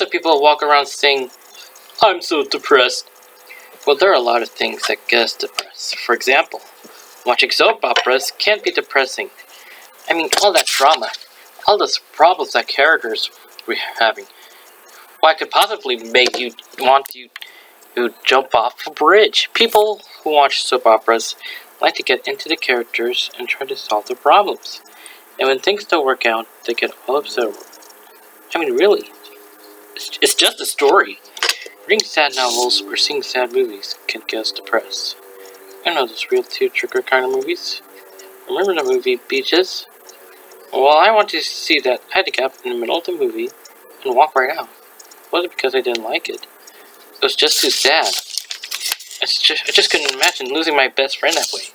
Lots of people walk around saying, I'm so depressed. Well, there are a lot of things that get us depressed. For example, watching soap operas can be depressing. I mean, all that drama, all those problems that characters were having. What could possibly make you want to jump off a bridge? People who watch soap operas like to get into the characters and try to solve their problems. And when things don't work out, they get all upset. I mean, really, it's just a story. Reading sad novels or seeing sad movies can get us depressed. I know those real tearjerker kind of movies. Remember the movie Beaches? Well, I wanted to see that. I had to get up in the middle of the movie and walk right out. It wasn't because I didn't like it. It was just too sad. I just couldn't imagine losing my best friend that way.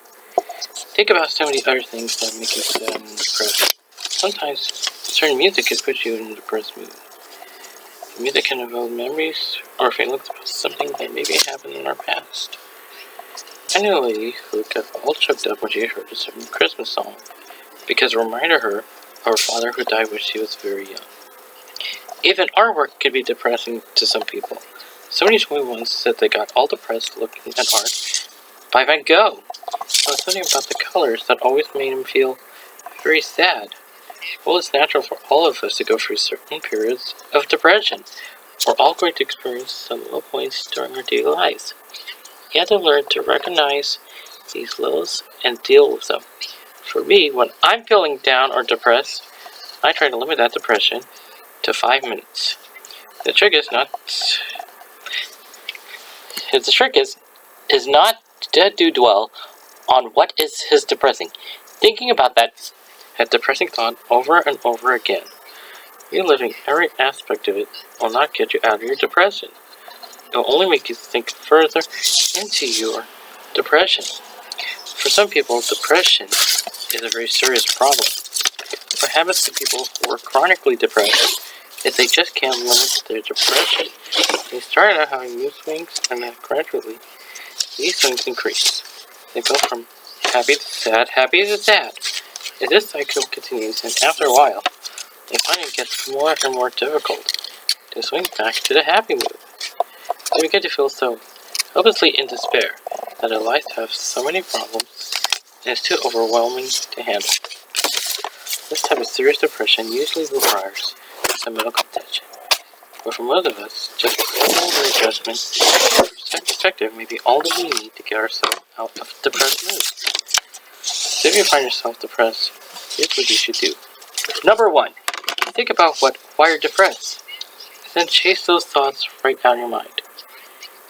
Think about so many other things that make you sad and depressed. Sometimes certain music can put you in a depressed mood. Music can evoke memories or feelings about something that maybe happened in our past. I knew a lady who got all choked up when she heard a certain Christmas song because it reminded her of her father who died when she was very young. Even artwork can be depressing to some people. Somebody told me once that they got all depressed looking at art by Van Gogh. There was something about the colors that always made him feel very sad. Well, it's natural for all of us to go through certain periods of depression. We're all going to experience some low points during our daily lives. You have to learn to recognize these lows and deal with them. For me, when I'm feeling down or depressed, I try to limit that depression to 5 minutes. The trick is not to dwell on what is depressing. Thinking about that depressing thought over and over again. Reliving every aspect of it will not get you out of your depression. It will only make you think further into your depression. For some people, depression is a very serious problem. What happens to people who are chronically depressed is they just can't limit their depression. They start out having mood swings, and then gradually, these swings increase. They go from happy to sad, happy to sad. And this cycle continues, and after a while, they find it gets more and more difficult to swing back to the happy mood. They begin to feel so hopelessly in despair that their lives have so many problems and it's too overwhelming to handle. This type of serious depression usually requires some medical attention. But for most of us, just a little readjustment or perspective may be all that we need to get ourselves out of depressed moods. So if you find yourself depressed, here's what you should do. Number 1, think about why you're depressed. Then chase those thoughts right out of your mind.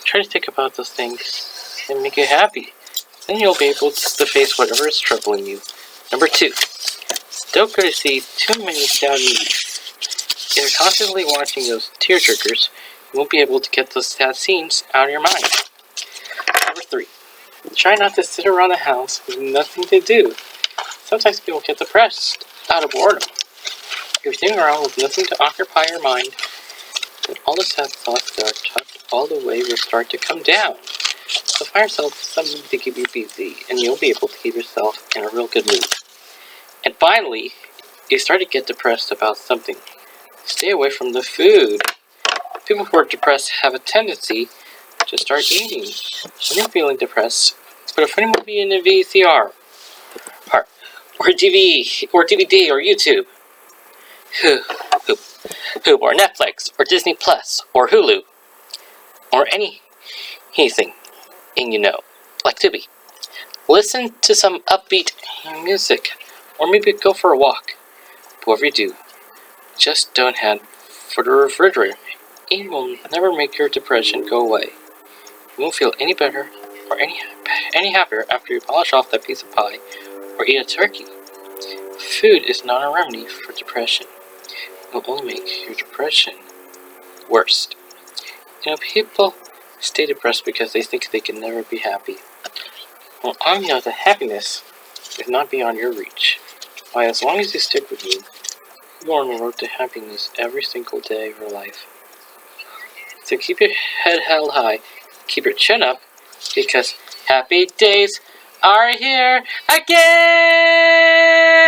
Try to think about those things that make you happy. Then you'll be able to face whatever is troubling you. Number 2, don't go to see too many sad movies. If you're constantly watching those tearjerkers, you won't be able to get those sad scenes out of your mind. Number 3, try not to sit around the house with nothing to do. Sometimes people get depressed out of boredom. If you're sitting around with nothing to occupy your mind, then all the sad thoughts that are tucked all the way will start to come down. So find yourself something to keep you busy, and you'll be able to keep yourself in a real good mood. And finally, if you start to get depressed about something, stay away from the food. People who are depressed have a tendency to start eating. When you're feeling depressed, put a funny movie in the VCR, or DVD, or YouTube, or Netflix, or Disney Plus, or Hulu, or anything, like Tubi. Listen to some upbeat music, or maybe go for a walk. But whatever you do, just don't head for the refrigerator. Eating will never make your depression go away. You won't feel any better or any happier after you polish off that piece of pie or eat a turkey. Food is not a remedy for depression. It will only make your depression worse. People stay depressed because they think they can never be happy. Well, I know that happiness is not beyond your reach. Why, as long as you stick with me, you are on the road to happiness every single day of your life. So keep your head held high, keep your chin up, because happy days are here again!